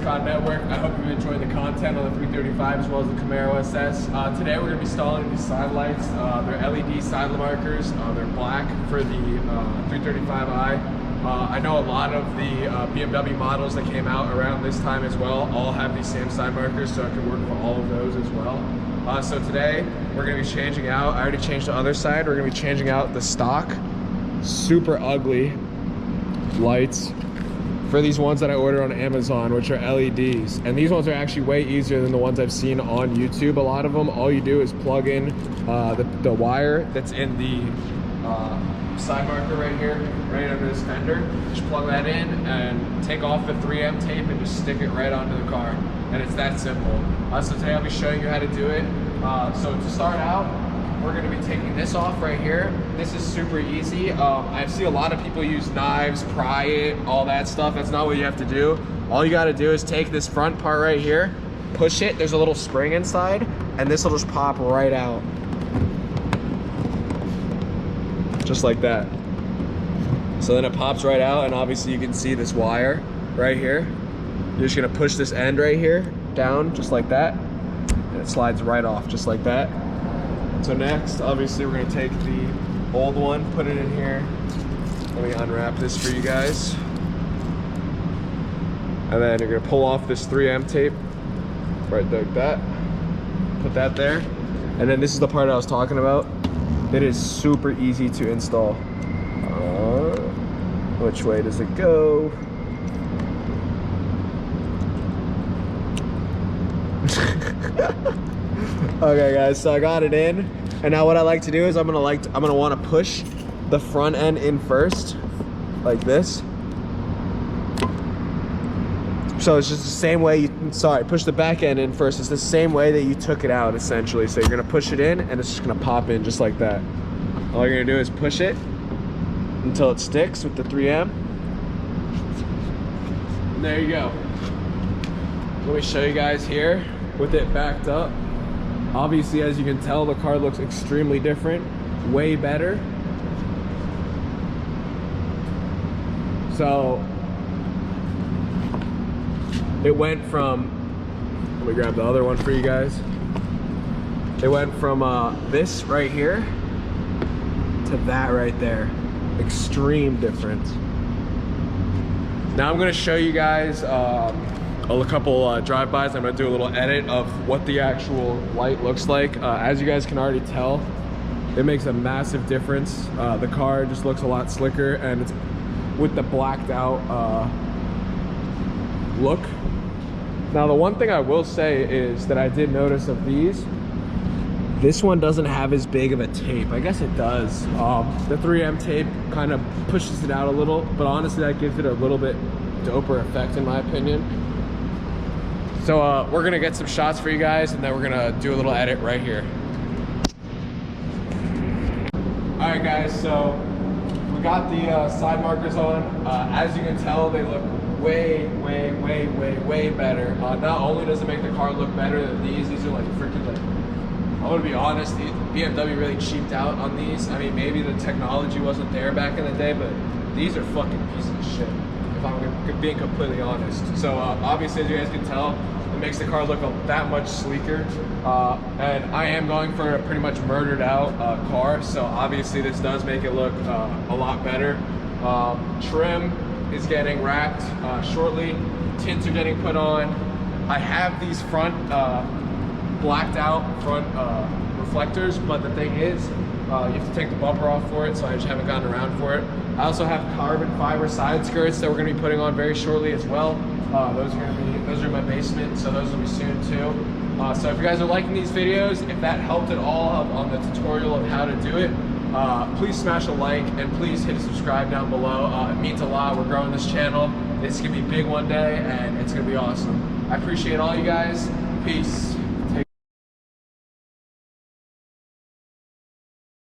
Con Network. I hope you enjoyed the content on the 335 as well as the Camaro SS. Today we're going to be installing these side lights. They're LED side markers. They're black for the 335i. I know a lot of the BMW models that came out around this time as well all have these same side markers, so it can work for all of those as well. So today we're going to be changing out, I already changed the other side, we're going to be changing out the stock, super ugly lights for these ones that I ordered on Amazon, which are LEDs. And these ones are actually way easier than the ones I've seen on YouTube. A lot of them, all you do is plug in the wire that's in the side marker right here, right under this fender. Just plug that in and take off the 3M tape and just stick it right onto the car. And it's that simple. So today I'll be showing you how to do it. So to start out, we're going to be taking this off right here. This is super easy. I see a lot of people use knives, pry it, all that stuff. That's not what you have to do. All you got to do is take this front part right here, push it, there's a little spring inside, and this will just pop right out. Just like that. So then it pops right out, and obviously you can see this wire right here. You're just gonna push this end right here down, just like that, and it slides right off, just like that. So next, obviously we're gonna take the old one, put it in here. Let me unwrap this for you guys. And then you're gonna pull off this 3M tape, right like that. Put that there. And then this is the part I was talking about. It is super easy to install. Which way does it go? Okay guys, so I got it in, and now what I like to do is I'm gonna want to push the front end in first, like this. So it's just the same way push the back end in first. It's the same way that you took it out, essentially. So you're gonna push it in, and it's just gonna pop in just like that. All you're gonna do is push it until it sticks with the 3M. And there you go. Let me show you guys here with it backed up. Obviously, as you can tell, the car looks extremely different, way better. So it went from, let me grab the other one for you guys. It went from this right here to that right there. Extreme difference. Now I'm gonna show you guys a couple drive-bys. I'm gonna do a little edit of what the actual light looks like. As you guys can already tell, it makes a massive difference. The car just looks a lot slicker, and it's with the blacked out look. Now the one thing I will say is that I did notice of these, this one doesn't have as big of a tape. I guess it does. The 3M tape kind of pushes it out a little, but honestly that gives it a little bit doper effect in my opinion. So we're gonna get some shots for you guys, and then we're gonna do a little edit right here. All right guys, so we got the side markers on. As you can tell, they look way better. Not only does it make the car look better than these are like freaking like, I'm gonna be honest, the BMW really cheaped out on these. I mean, maybe the technology wasn't there back in the day, but these are fucking pieces of shit, if I'm being completely honest. So obviously, as you guys can tell, it makes the car look that much sleeker. And I am going for a pretty much murdered out car, so obviously this does make it look a lot better. Trim is getting wrapped shortly. Tints are getting put on. I have these front blacked out front reflectors, but the thing is, you have to take the bumper off for it, so I just haven't gotten around for it. I also have carbon fiber side skirts that we're going to be putting on very shortly as well. Those are in my basement, so those will be soon too. So if you guys are liking these videos, if that helped at all on the tutorial of how to do it, please smash a like, and please hit subscribe down below. It means a lot. We're growing this channel. It's going to be big one day, and it's going to be awesome. I appreciate all you guys. Peace.